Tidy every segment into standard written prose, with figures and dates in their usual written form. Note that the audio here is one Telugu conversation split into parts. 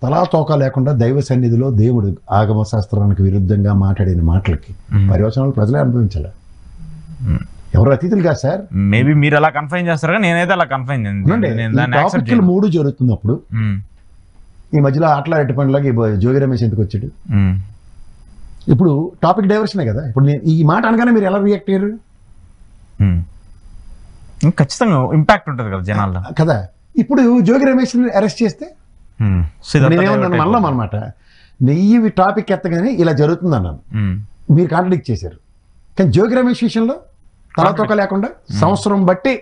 తలా తోక లేకుండా దైవ సన్నిధిలో దేవుడు ఆగమ శాస్త్రానికి విరుద్ధంగా మాట్లాడిన మాటలకి పర్యవసనాలు ప్రజలే అనుభవించాలి. ఎవరు అతిథులు కాదు సార్. మేబీ మీరు అలా కన్ఫైన్ చేస్తారా, నేనైతే అలా కన్ఫైన్ టాపిక్లు 3 జరుగుతున్నప్పుడు ఈ మధ్యలో ఆటల రెట్టి పండులాగా జోగి రమేష్ ఎందుకు వచ్చాడు? ఇప్పుడు టాపిక్ డైవర్షనే కదా. ఇప్పుడు నేను ఈ మాట అనగానే మీరు ఎలా రియాక్ట్ అయ్యారు? ఖచ్చితంగా ఇంపాక్ట్ ఉంటుంది కదా జనాల్లో కదా. ఇప్పుడు జోగి రమేష్ అరెస్ట్ చేస్తే నేనేమన్నాను మళ్ళం అనమాట, నెయ్యి టాపిక్ ఎత్తగానే ఇలా జరుగుతుంది అన్నాను, మీరు కాంట్రడిక్ట్ చేశారు. కానీ జోగి రమేష్ విషయంలో తలతోక లేకుండా సంవత్సరం బట్టి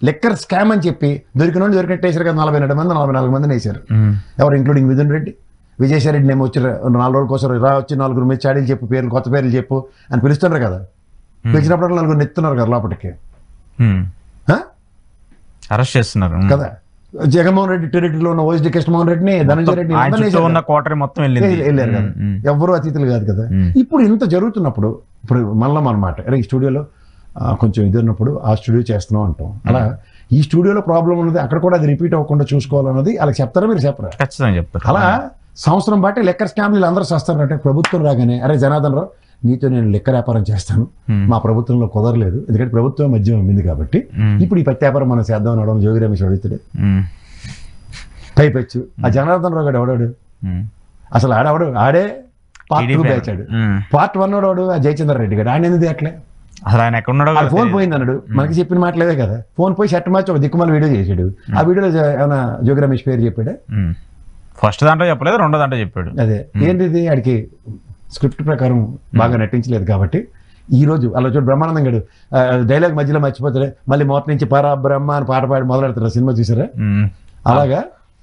లెక్కర్ స్కామ్ అని చెప్పి దొరికినట్టు వేసారు కదా. 44 మందిని వేశారు. ఎవరు ఇంక్లూడింగ్ మిథున్ రెడ్డి, విజయసాయి రెడ్డి నేమో వచ్చి 4 రోజుల కోసం రా వచ్చి 4 మీద చాడీలు చెప్పు, పేర్లు కొత్త పేర్లు చెప్పు అని పిలుస్తున్నారు కదా. పిలిచినప్పుడు 4 నెత్తున్నారు కదా లోపలికి, అరెస్ట్ చేస్తున్నారు కదా. జగన్మోహన్ రెడ్డి టెరిటరీలో ఉన్న ఓఎస్డీ కృష్ణమోహన్ రెడ్డిని, ధనంజయ రెడ్డిని వెళ్ళారు కదా. ఎవరు అతిథులు కాదు కదా. ఇప్పుడు ఇంత జరుగుతున్నప్పుడు ఇప్పుడు మళ్ళం అనమాట, ఈ స్టూడియోలో కొంచెం ఇది ఉన్నప్పుడు ఆ స్టూడియో చేస్తున్నాం అంటాం. అలా ఈ స్టూడియోలో ప్రాబ్లం ఉన్నది అక్కడ కూడా అది రిపీట్ అవ్వకుండా చూసుకోవాలన్నది వాళ్ళకి చెప్తారా మీరు చెప్పరా? ఖచ్చితంగా చెప్తారు. అలా సంవత్సరం బట్టి లెక్కర్ స్కామ్లు అందరూ చేస్తారంటే ప్రభుత్వం రాగానే అరే జనార్దన్ రావు నీతో నేను లెక్కర్ వ్యాపారం చేస్తాను, మా ప్రభుత్వంలో కుదరలేదు ఎందుకంటే ప్రభుత్వం మధ్యం అమ్మింది కాబట్టి ఇప్పుడు ఈ పత్తి వ్యాపారం మనం చేద్దాం అనడం జోగి రమేష్ అడుగుతాడు పైపెచ్చు. ఆ జనార్దన్ రావు గారు ఎవడాడు అసలు? ఆడే పార్ట్ 2 బ్యాచాడు. పార్ట్ 1 వాడు ఆ జయచంద్ర రెడ్డి గారు ఆయన ఎందుకు అట్లే అసలు ఆయన ఎక్కడున్నాడో ఫోన్ పోయింది అన్నాడు. మనకి చెప్పిన మాటలేదే కదా. ఫోన్ పోయి షర్ట్ మార్చి ఒక దిక్కుమాల వీడియో చేశాడు. ఆ వీడియోలో ఏమైనా జోగి రమేష్ పేరు చెప్పాడా? ఫస్ట్ దాంట్లో చెప్పలేదు, రెండో దాంట్లో చెప్పాడు. అదే ఏంటిది, ఆడికి స్క్రిప్ట్ ప్రకారం బాగా నటించలేదు కాబట్టి ఈ రోజు అలా చూడు బ్రహ్మానందం గడు డైలాగ్ మధ్యలో మర్చిపోతాడు, మళ్ళీ మొదటి నుంచి పరబ్రహ్మ అని పాట పాడి మొదలెడతారు. సినిమా చూసారా? అలాగా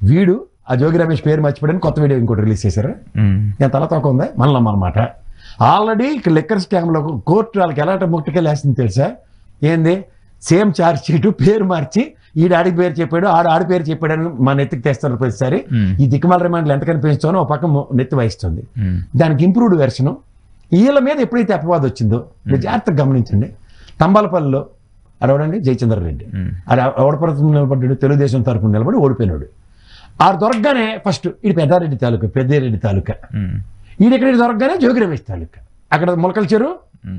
వీడు ఆ జోగి రమేష్ పేరు మర్చిపోయాడని కొత్త వీడియో ఇంకోటి రిలీజ్ చేశారా? నేను తల తోక ఉందా మళ్ళీ అనమాట. ఆల్రెడీ లెక్కర్ స్కామ్లో కోర్టు వాళ్ళకి ఎలాంటి ముట్టుకెళ్ళి వేస్తుంది తెలుసా? ఏంది సేమ్ ఛార్జ్ షీట్ పేరు మార్చి ఈడు ఆడి పేరు చెప్పాడు, ఆడి పేరు చెప్పాడని మా నెత్తికి తెస్తారు ప్రతిసారి. ఈ దిక్కుమాల రిమాండ్లు ఎంతకని పెంచుతానో ఒక పక్క నెత్తి వహిస్తుంది. దానికి ఇంప్రూవ్డ్ వెర్షను వీళ్ళ మీద ఎప్పుడైతే అపవాదం వచ్చిందో మీరు జాగ్రత్తగా గమనించండి. తంబాలపల్లిలో అడవడండి జయచంద్ర రెడ్డి ఎవడపరతం నిలబడ్డాడు, తెలుగుదేశం తరఫున నిలబడి ఓడిపోయినాడు. ఆడు దొరకగానే ఫస్ట్ ఇది పెద్దారెడ్డి తాలూకా, పెద్దారెడ్డి తాలూకా. ఈడెక్కడ దొరకగానే జోగి రమేష్ తాలూకా, అక్కడ మొలకల చెరువు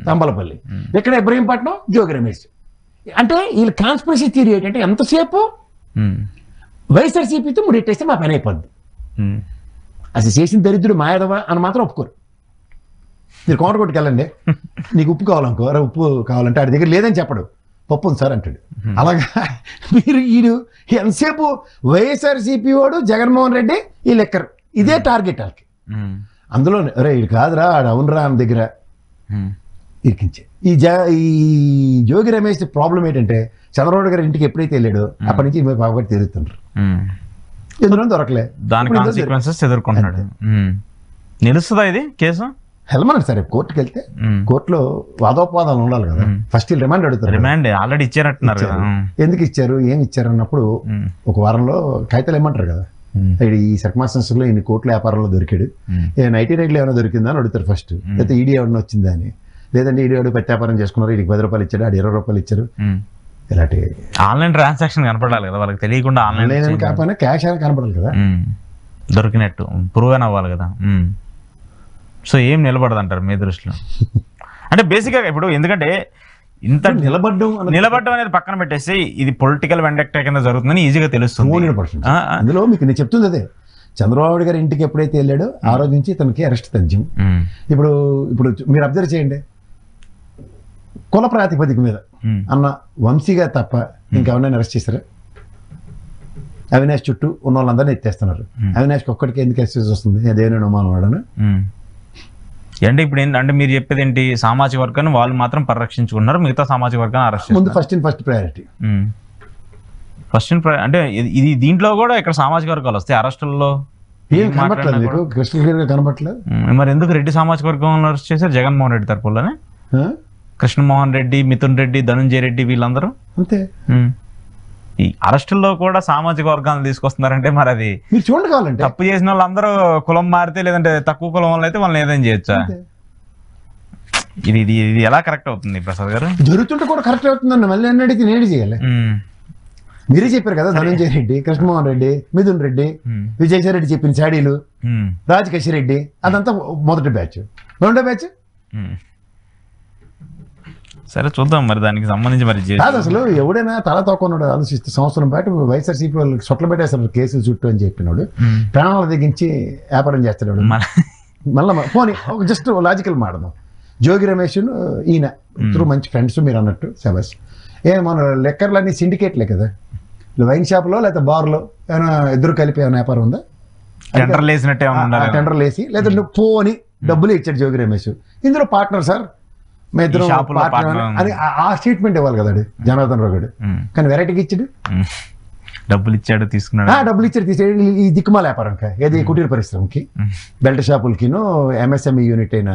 తంబాలపల్లి, ఇక్కడ ఇబ్రహీంపట్నం జోగి రమేష్. అంటే వీళ్ళ కాన్స్పిరసీ థియరీ ఏంటంటే ఎంతసేపు వైఎస్ఆర్సీపీతో ముడిట్టేస్తే మా పని అయిపోద్ది. అసలు చేసిన దరిద్రుడు మాయాదవా అని మాత్రం ఒప్పుకోరు. మీరు కోట కొట్టుకెళ్ళండి, నీకు ఉప్పు కావాలనుకో, ఉప్పు కావాలంటే ఆడి దగ్గర లేదని చెప్పడు, పప్పు ఉంది సార్ అంటాడు. అలాగా మీరు ఈడు ఎంతసేపు వైఎస్ఆర్సీపీ వాడు జగన్మోహన్ రెడ్డి ఈ లెక్కరు ఇదే టార్గెట్ వాళ్ళకి. అందులో అరే ఇది కాదురా ఆడు అవునరా అని దగ్గర ఇరికించే ఈ జోగి రమేష్ ప్రాబ్లం ఏంటంటే చంద్రబాబు గారి ఇంటికి ఎప్పుడైతే వెళ్ళాడో అప్పటి నుంచి బాగుపడి తిరుగుతుండ్రు, ఎందులో దొరకలే. దాని కాన్సిక్వెన్సెస్ ఎదుర్కొంటున్నాడు. నిలుస్తుందా ఇది కేసు? హెల్మన్ సరే కోర్టుకి వెళ్తే కోర్టులో వాదోపవాదాలు ఉండాలి కదా. ఫస్ట్ రిమాండ్ అడుగుతారు. రిమాండ్ ఆల్రెడీ ఇచ్చారంటున్నారు. ఎందుకు ఇచ్చారు, ఏమి ఇచ్చారు అన్నప్పుడు ఒక వారంలో కాగితాలు ఏమంటారు కదా, ఈ సర్కమాస్టెన్సెస్ లో ఇన్ని కోట్ల వ్యాపారంలో దొరికాడు, ఐటీ రైడ్లో ఏమైనా దొరికిందా అని అడుగుతారు ఫస్ట్. లేకపోతే ఈడీ ఎవరైనా వచ్చిందా అని. లేదంటే ఈడీ ఎవరు పెట్టి వ్యాపారం చేసుకున్నారు, ఈడికి 10 రూపాయలు ఇచ్చాడు, ఆడు 20 రూపాయలు ఇచ్చారు. ఇలాంటి ఆన్లైన్ ట్రాన్సాక్షన్ కనపడాలి కదా వాళ్ళకి, తెలియకుండా ఆన్లైన్ కాకపోయినా క్యాష్ అనేది కనపడాలి కదా, దొరికినట్టు ప్రూవ్ అని అవ్వాలి కదా. సో ఏం నిలబడదు అంటారు మీ దృష్టిలో? అంటే బేసిక్గా ఇప్పుడు ఎందుకంటే ఇంత నిలబడ్డం అనేది పక్కన పెట్టేసి ఇది పొలిటికల్ వెండక్టా కింద జరుగుతుందని ఈజీగా తెలుస్తుంది. అందులో మీకు నేను చెప్తుంది అదే, చంద్రబాబు గారి ఇంటికి ఎప్పుడైతే వెళ్ళాడో ఆ రోజు నుంచి తనకి అరెస్ట్ తథ్యం. ఇప్పుడు మీరు అబ్జర్వ్ చేయండి, కుల ప్రాతిపదిక మీద అన్న వంశీగా తప్ప ఇంకెవరైనా అరెస్ట్ చేశారా? అవినాష్ చుట్టూ ఉన్న వాళ్ళందరినీ ఎత్తేస్తున్నారు. అవినాష్కి ఒక్కడికి ఎందుకు ఎక్స్క్యూజ్ వస్తుంది? అదేమైనా అనుమానం వాడను అంటే ఇప్పుడు ఏంటంటే మీరు చెప్పేది ఏంటి, సామాజిక వర్గాన్ని వాళ్ళు మాత్రం పరిరక్షించుకున్నారు, మిగతా సామాజిక వర్గాన్ని అరెస్ట్ ముందు ఫస్ట్ ప్రయారిటీ. అంటే ఇది దీంట్లో కూడా ఇక్కడ సామాజిక వర్గాలు వస్తాయి అరెస్టుల్లో ఏం కనబట్లేదు మీకు, క్రిస్టల్ క్లియర్ గా కనబట్లేదు. మరి ఎందుకు రెడ్డి సామాజిక వర్గంలో అరెస్ట్ చేశారు? జగన్మోహన్ రెడ్డి తరపులోనే కృష్ణమోహన్ రెడ్డి, మిథున్ రెడ్డి, ధనంజయ రెడ్డి వీళ్ళందరూ అంతే. ఈ అరెస్టుల్లో కూడా సామాజిక వర్గాలను తీసుకొస్తున్నారంటే మరి అది మీరు చూడండి, కావాలంటే తప్పు చేసిన వాళ్ళందరూ కులం మారితే లేదంటే తక్కువ కులం వాళ్ళు అయితే వాళ్ళని ఏదైనా చేయొచ్చా? ఇది ఎలా కరెక్ట్ అవుతుంది ప్రసాద్ గారు? జరుగుతుంటే కూడా కరెక్ట్ అవుతుందండి, మళ్ళీ అన్నడికి నేడు చేయాలి. మీరే చెప్పారు కదా, ధనంజయ రెడ్డి, కృష్ణమోహన్ రెడ్డి, మిథున్ రెడ్డి, విజయసాయి రెడ్డి చెప్పిన చాడీలు, రాజకేశ్వర రెడ్డి, అదంతా మొదటి బ్యాచ్. రెండో బ్యాచ్ సరే చూద్దాం మరి దానికి సంబంధించి మరి కాదు. అసలు ఎవడైనా తల తోకున్నాడు ఆలోచిస్తే సంవత్సరం పాటు వైఎస్ఆర్సీపీ వాళ్ళకి సొట్ల పెట్టేస్తారు కేసులు చుట్టూ అని చెప్పినాడు, ప్రాణాలు దిగించి వ్యాపారం చేస్తున్నాడు. మళ్ళీ పోనీ జస్ట్ లాజికల్ మాడదాం. జోగి రమేష్ ఈయన ఇద్దరు మంచి ఫ్రెండ్స్ మీరు అన్నట్టు శబాష్. మన లెక్కర్లన్నీ సిండికేట్లే కదా, వైన్ షాప్లో లేదా బార్లో ఏమైనా ఇద్దరు కలిపి ఏమైనా వ్యాపారం ఉందా? టెండర్లు వేసి లేదా నువ్వు పోని డబ్బులు ఇచ్చాడు జోగి రమేష్, ఇందులో పార్ట్నర్ సార్ మీ ఇద్దరు అని ఆ స్టేట్మెంట్ ఇవ్వాలి కదా జనార్దన్ రావు గారు. కానీ వెరైటీకి ఇచ్చాడు, డబ్బులు ఇచ్చాడు తీసుకున్నాడు, డబ్బులు ఇచ్చాడు తీసాడు. ఈ దిక్కుమాల వ్యాపారం ఏది కుటీర పరిశ్రమకి, బెల్ట్ షాపులకిను, ఎంఎస్ఎంఈ యూనిట్ అయిన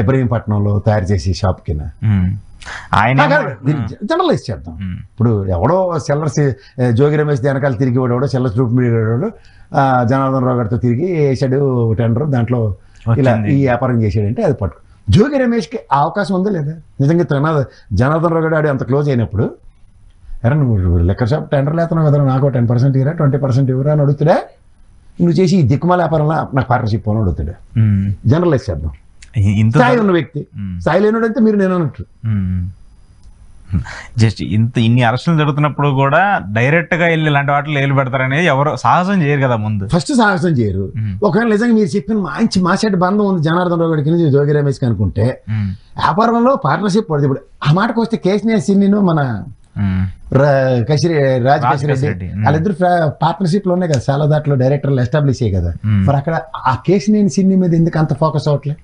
ఇబ్రహీంపట్నంలో తయారు చేసి షాప్ కింద జనరలైజ్ చేద్దాం. ఇప్పుడు ఎవడో సెల్లర్స్ జోగి రమేష్ వెనకాల తిరిగి ఎవడో సెల్లర్స్ గ్రూప్ మీడియాడు జనార్దన్ రావు గారితో తిరిగి వేసాడు టెండర్, దాంట్లో ఇలా ఈ వ్యాపారం చేసాడంటే అది పట్టుకు. జోగి రమేష్కి అవకాశం ఉందా లేదా? నిజంగా జనార్దన్ రావు గారు అంత క్లోజ్ అయినప్పుడు ఎరా నువ్వు లెక్కర్ షాప్ టెండర్ లేతున్నావు కదా, నాకు 10% ఇవ్వరా 20% ఇవ్వరా అని అడుగుతాడా? నువ్వు చేసి ఈ దిక్కుమాల వ్యాపారంలో నాకు పార్ట్నర్షిప్ అని అడుగుతాడా? జనరలైజ్ చేద్దాం. స్థాయి ఉన్న వ్యక్తి, స్థాయి లేనుడంటే మీరు నేను అన్నట్టు. జస్ట్ ఇన్ని అరెస్టులు జరుగుతున్నప్పుడు కూడా డైరెక్ట్ గా వెళ్ళి ఇలాంటి వాటిలో ఏలు పెడతారనేది ఎవరు సాహసం చేయరు కదా. ముందు ఫస్ట్ సాహసం చేయరు. ఒకవేళ నిజంగా మీరు చెప్పిన మంచి మాసెట్ బంధం ఉంది జనార్దన్ రావు గారికి జోగి రమేష్ అనుకుంటే వ్యాపారంలో పార్ట్నర్షిప్ పడుతుంది. ఇప్పుడు ఆ మాటకు వస్తే కేసీఆర్ సిన్నిను మన రాజకేశ్వర రెడ్డి వాళ్ళిద్దరు పార్ట్నర్షిప్ లోనే కదా చాలా దాంట్లో డైరెక్టర్లు ఎస్టాబ్లిష్ అయ్యాయి కదా. మరి అక్కడ ఆ కేసీఆర్ సిన్ని మీద ఎందుకు అంత ఫోకస్ అవట్లే?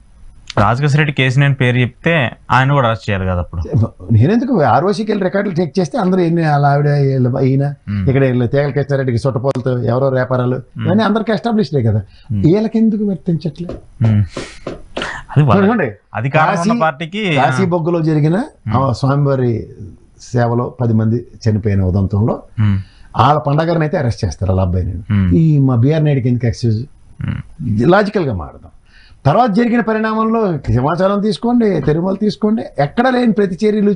రాజకేశ్వర రెడ్డి కేసు నేను పేరు చెప్తే ఆయన కూడా అరెస్ట్ చేయాలి కదా. అప్పుడు నేనెందుకు ఆర్ఓసీకి వెళ్ళి రికార్డులు చెక్ చేస్తే అందరూ ఎన్ని అలా ఆవిడ ఈయన ఇక్కడ తేగల కృష్ణారెడ్డికి సొట్టపోలతో ఎవరో వ్యాపారాలు ఇవన్నీ అందరికి ఎస్టాబ్లిష్డే కదా, వీళ్ళకి ఎందుకు వర్తించట్లే? కాశీ బొగ్గులో జరిగిన స్వామివారి సేవలో 10 మంది చనిపోయిన ఉదంతంలో వాళ్ళ పండగని అయితే అరెస్ట్ చేస్తారు వాళ్ళ అబ్బాయిని. ఈ మా బిఆర్ నాయుడికి ఎందుకు ఎక్స్క్యూజ్? లాజికల్గా మాడదాం. తర్వాత జరిగిన పరిణామంలో సమాచారం తీసుకోండి, తిరుమల తీసుకోండి, ఎక్కడ లేని ప్రతి చర్యలు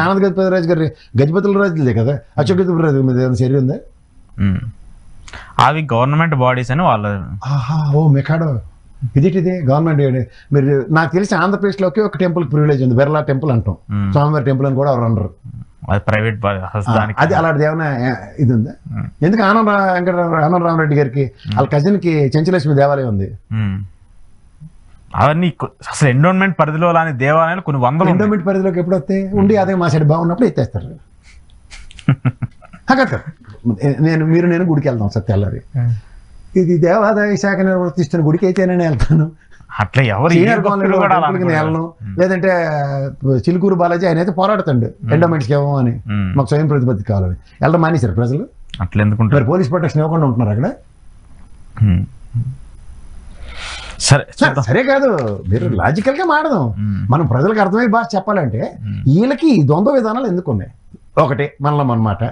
ఆనంద్ గజపతిరాజు గారి గజపతుల రాజులే కదా, అశోక్ గజపతి రాజు మీద ఏమైనా చర్య ఉందా? అవి గవర్నమెంట్ బాడీస్ అని వాళ్ళు ఓ మెకాడో ఇదే గవర్నమెంట్. మీరు నాకు తెలిసి ఆంధ్రప్రదేశ్లో ఒక టెంపుల్ ప్రివిలేజ్ ఉంది, బిర్లా టెంపుల్ అంటాం, స్వామివారి టెంపుల్ అని కూడా ఎవరు అనరు. ప్రైవేట్ అది అలాంటిది ఏమైనా ఇది ఉందా? ఎందుకు ఆనందరామరెడ్డి గారికి వాళ్ళ కజిన్ కి చెంచలక్ష్మి దేవాలయం ఉంది. అవన్నీ అసలు ఎండోన్మెంట్ పరిధిలో లాని దేవాలయాలు కొన్ని వందలు. ఎండోన్మెంట్ పరిధిలోకి ఎప్పుడు వస్తాయి? ఉండి అదే మా సైడ్ బాగున్నప్పుడు ఎత్తేస్తారు. నేను గుడికి వెళ్తాం సార్ తెల్లారి, ఇది దేవాదాయ శాఖ నిర్వర్తిస్తున్న గుడికి అయితే నేను వెళ్తాను. అట్లా ఎవరు వెళ్ళను. లేదంటే చిలుకూరు బాలాజీ ఆయన అయితే పోరాడుతాడు ఎండోమెంట్స్కి ఏమో అని, మాకు స్వయం ప్రతిపత్తి కావాలని. వెళ్ళడం మానేశారు ప్రజలు. అట్లా ఎందుకుంటారు? పోలీస్ ప్రొటెక్షన్ ఇవ్వకుండా ఉంటున్నారు అక్కడ. సరే కాదు, మీరు లాజికల్ గా మాడదాం. మనం ప్రజలకు అర్థమయ్యే భాష చెప్పాలంటే వీళ్ళకి ద్వంద్వ విధానాలు ఎందుకు ఉన్నాయి? ఒకటి మనలో అన్నమాట,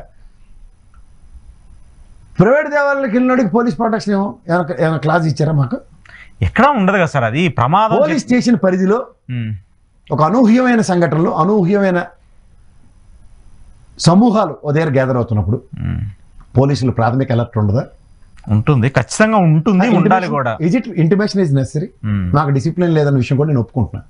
ప్రైవేట్ దేవాలయాలకు వెళ్ళినోడికి పోలీస్ ప్రొటెక్షన్ ఏమైనా క్లాస్ ఇచ్చారా? మాకు ఎక్కడా ఉండదు కదా సార్. అది ప్రమాదం. పోలీస్ స్టేషన్ పరిధిలో ఒక అనూహ్యమైన సంఘటనలు, అనూహ్యమైన సమూహాలు ఓ దగ్గర గ్యాదర్ అవుతున్నప్పుడు పోలీసులు ప్రాథమిక అలర్ట్ ఉండదా? ఉంటుంది, ఖచ్చితంగా ఉంటుంది, ఉండాలి కూడా. Intimation is necessary. నాకు డిసిప్లిన్ లేదన్న విషయం కూడా నేను ఒప్పుకుంటున్నా.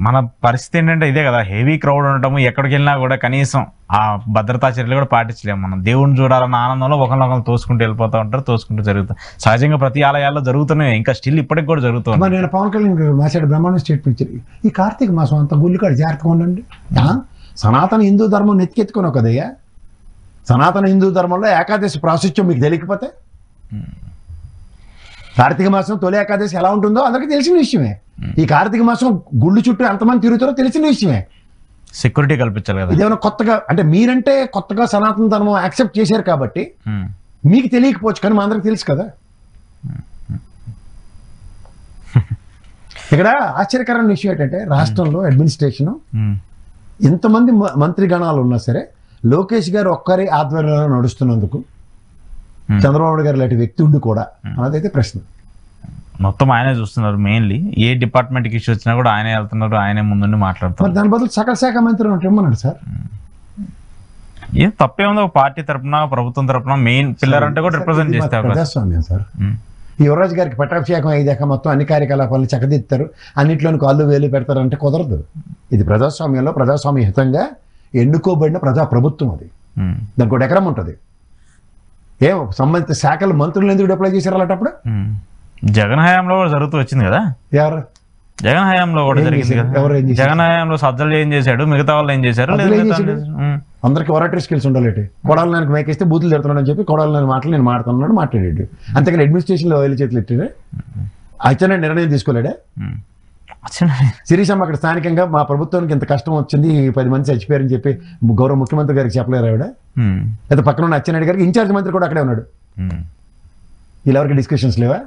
మన పరిస్థితి ఏంటంటే ఇదే కదా, హెవీ క్రౌడ్ ఉండటము, ఎక్కడికి వెళ్ళినా కూడా కనీసం ఆ భద్రతా చర్యలు కూడా పాటించలేము. మనం దేవుడిని చూడాలన్న ఆనందంలో ఒకరినొకరు తోసుకుంటూ వెళ్ళిపోతూ ఉంటారు, తోసుకుంటూ జరుగుతాయి. సహజంగా ప్రతి ఆలయాల్లో జరుగుతున్నాయి, ఇంకా స్టిల్ ఇప్పటికి కూడా జరుగుతుంది. నేను పవన్ కళ్యాణ్ మాట్లాడే బ్రహ్మాండ స్టేట్మెంట్, ఈ కార్తీక మాసం అంత గుళ్ళుకాడు జాగ్రత్తగా ఉండండి. సనాతన హిందూ ధర్మం నెత్తికెత్తుకున్నావు కదయ్యా. సనాతన హిందూ ధర్మంలో ఏకాదశి ప్రాశస్త్యం మీకు తెలియకపోతే, కార్తీక మాసం తొలి ఏకాదశి ఎలా ఉంటుందో అందరికీ తెలిసిన విషయమే. ఈ కార్తీక మాసం గుళ్ళు చుట్టూ ఎంతమంది తిరుగుతారో తెలిసిన విషయమే. సెక్యూరిటీ కల్పించాలి కదా. ఇదేమైనా కొత్తగా అంటే మీరంటే కొత్తగా సనాతన ధర్మం యాక్సెప్ట్ చేశారు కాబట్టి మీకు తెలియకపోవచ్చు, కానీ మా అందరికి తెలుసు కదా. ఇక్కడ ఆశ్చర్యకరమైన విషయం ఏంటంటే రాష్ట్రంలో అడ్మినిస్ట్రేషన్ ఎంతమంది మంత్రి గణాలు ఉన్నా సరే లోకేష్ గారు ఒక్కరి ఆధ్వర్యంలో నడుస్తున్నందుకు చంద్రబాబు గారు లాంటి వ్యక్తి ఉండి కూడా అన్నదైతే ప్రశ్న. మొత్తం ఆయనే చూస్తున్నారు. మెయిన్లీ ఏ డిపార్ట్మెంట్కి ఇష్యూ వచ్చినా కూడా ఆయనే వెళ్తున్నారు, ఆయనే ముందుండి మాట్లాడుతున్నారు. దాని బదులు సకల శాఖ మంత్రి ఇమ్మన్నాడు సార్. ఏం తప్పేముంది, ఒక పార్టీ తరపున ప్రభుత్వం తరపున మెయిన్ పిల్లర్ అంటే కూడా రిప్రజెంట్ చేస్తే అవకాశం. ప్రజాస్వామ్యం సార్. ఈ యువరాజు గారికి పట్టాభిషేకం అయ్యాక మొత్తం అన్ని కార్యకలాపాలను చక్కదిస్తారు, అన్నింటిలోని కాళ్ళు వేలు పెడతారంటే కుదరదు. ఇది ప్రజాస్వామ్యంలో ప్రజాస్వామ్య హితంగా ఎన్నుకోబడిన ప్రజాప్రభుత్వం. అది దానికి ఒక ఎకరం ఉంటుంది. సంబంధిత శాఖల మంత్రులు ఎందుకు అప్లై చేశారు అలాంటప్పుడు? జగన్ హయాంలో కూడా జరుగుతూ వచ్చింది కదా. ఎవరు జగన్ హయాంలో కూడా జరిగింది కదా. ఎవరు ఏం చేశారు? జగన్ హయాంలో సజ్జలు ఏం చేశాడు, మిగతా వాళ్ళు ఏం చేశారు? అందరికి ఒరాటరీ స్కిల్స్ ఉండాలి. కొడాలి నాకు మేకేస్తే బూతులు తిడుతున్నాడు అని చెప్పి కొడాలి నేను మాటలు నేను మాట్లాడుతున్నాడు మాట్లాడాడు. అంతేకాని అడ్మినిస్ట్రేషన్లో వేలు చేతులు ఎట్టాడే అచ్చిన నిర్ణయం తీసుకోలేడే. శిరీషమ్మ అక్కడ స్థానికంగా మా ప్రభుత్వానికి ఇంత కష్టం వచ్చింది, 10 మంది చచ్చిపోయారని చెప్పి గౌరవ ముఖ్యమంత్రి గారికి చెప్పలేరు ఆవిడ. అయితే పక్కన ఉన్న అచ్చెన్నాయుడు గారికి ఇన్ఛార్జ్ మంత్రి కూడా అక్కడే ఉన్నాడు. వీళ్ళెవరికి డిస్కషన్స్ లేవా?